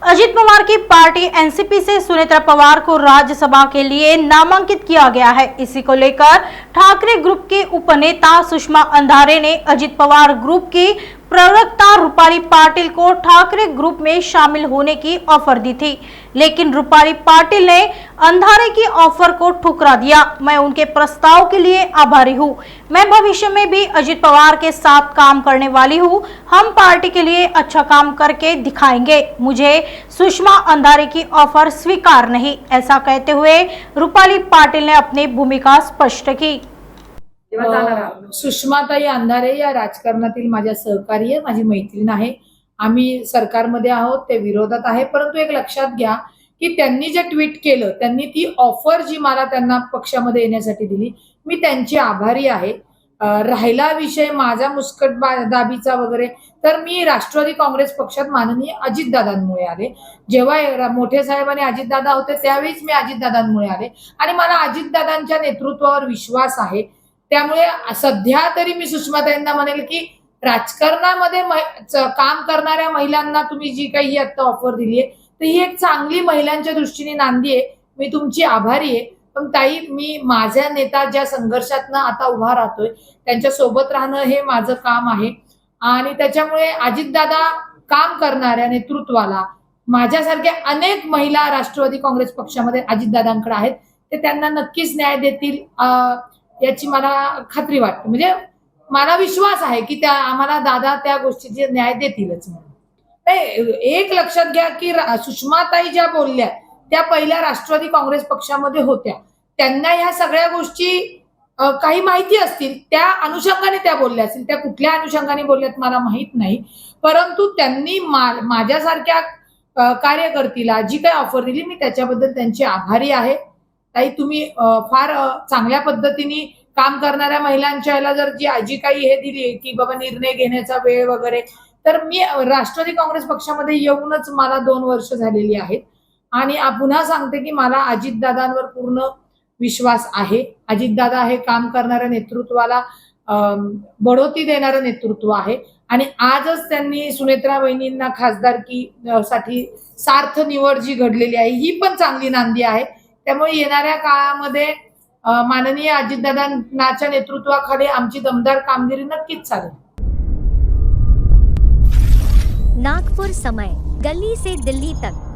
अजित पवार की party NCP से सुनेत्रा पवार को राज्यसभा के लिए नामांकित किया गया है। इसी को लेकर ठाकरे ग्रुप के उपनेता सुषमा अंधारे ने अजित पवार ग्रुप की प्रवक्ता रूपाली पाटिल को ठाकरे ग्रुप में शामिल होने की ऑफर दी थी, लेकिन रूपाली पाटिल ने अंधारे की ऑफर को ठुकरा दिया। मैं उनके प्रस्ताव के लिए आभारी हूं। मैं भविष्य में भी अजित पवार के साथ काम करने वाली हूं। हम पार्टी के लिए अच्छा काम करके दिखाएंगे। मुझे सुषमा अंधारे की ऑफर स्वीकार नहीं, ऐसा कहते हुए रूपाली पाटिल ने अपनी भूमिका स्पष्ट की। सुषमाताई अंधारे या राजकारणातील माझ्या सहकारी आहे, माझी मैत्रीण आहे। आम्ही सरकारमध्ये आहोत, ते विरोधात आहे, परंतु एक लक्षात घ्या की त्यांनी जे ट्विट केलं, त्यांनी ती ऑफर जी मला त्यांना पक्षामध्ये येण्यासाठी दिली, मी त्यांची आभारी आहे। राहिला विषय माझा मुस्कटदाबीचा वगैरे, तर मी राष्ट्रवादी काँग्रेस पक्षात माननीय अजितदादांमुळे आले। जेव्हा मोठे साहेब आणि अजितदादा होते त्यावेळीच मी अजितदादांमुळे आले आणि मला अजितदादांच्या नेतृत्वावर विश्वास आहे। त्यामुळे सध्या तरी मी सुषमाताईंना म्हणेल की राजकारणामध्ये काम करणाऱ्या महिलांना तुम्ही जी काही आता ऑफर दिली आहे, तर ही एक चांगली महिलांच्या दृष्टीने नांदी आहे। मी तुमची आभारी आहे, पण ताई मी माझ्या नेता ज्या संघर्षातनं आता उभा राहतोय त्यांच्या सोबत राहणं हे माझं काम आहे आणि त्याच्यामुळे अजितदादा काम करणाऱ्या नेतृत्वाला माझ्यासारख्या अनेक महिला राष्ट्रवादी काँग्रेस पक्षामध्ये अजितदादांकडे आहेत, ते त्यांना नक्कीच न्याय देतील याची मला खात्री वाटते। म्हणजे मला विश्वास आहे की त्या आम्हाला दादा त्या गोष्टीचे न्याय देतीलच म्हणून। एक लक्षात घ्या की सुषमाताई ज्या बोलल्या त्या पहिल्या राष्ट्रवादी काँग्रेस पक्षामध्ये होत्या, त्यांना ह्या सगळ्या गोष्टी काही माहिती असतील, त्या अनुषंगाने त्या बोलल्या असतील। त्या कुठल्या अनुषंगाने बोलल्यात मला माहित नाही, परंतु त्यांनी माझ्यासारख्या कार्यकर्तीला जी काही ऑफर दिली मी त्याच्याबद्दल त्यांची आभारी आहे। ताई तुम्ही फार चांगल्या पद्धतीने काम करणाऱ्या महिलांच्या याला जर जी काही हे दिली की बाबा निर्णय घेण्याचा वेळ वगैरे, तर मी राष्ट्रवादी काँग्रेस पक्षामध्ये येऊनच मला 2 वर्ष झालेली आहेत आणि पुन्हा सांगते की मला अजितदादांवर पूर्ण विश्वास आहे। अजितदादा हे काम करणाऱ्या नेतृत्वाला बढोती देणारं नेतृत्व आहे आणि आजच त्यांनी सुनेत्रा वहिनींना खासदारकी साठी सार्थ निवड जी घडलेली आहे ही पण चांगली नांदी आहे। त्यामुळे येणाऱ्या काळामध्ये माननीय अजितदादांच्या नेतृत्वाखाली आमची दमदार कामगिरी नक्कीच चालेल। नागपुर समय, गली से दिल्ली तक।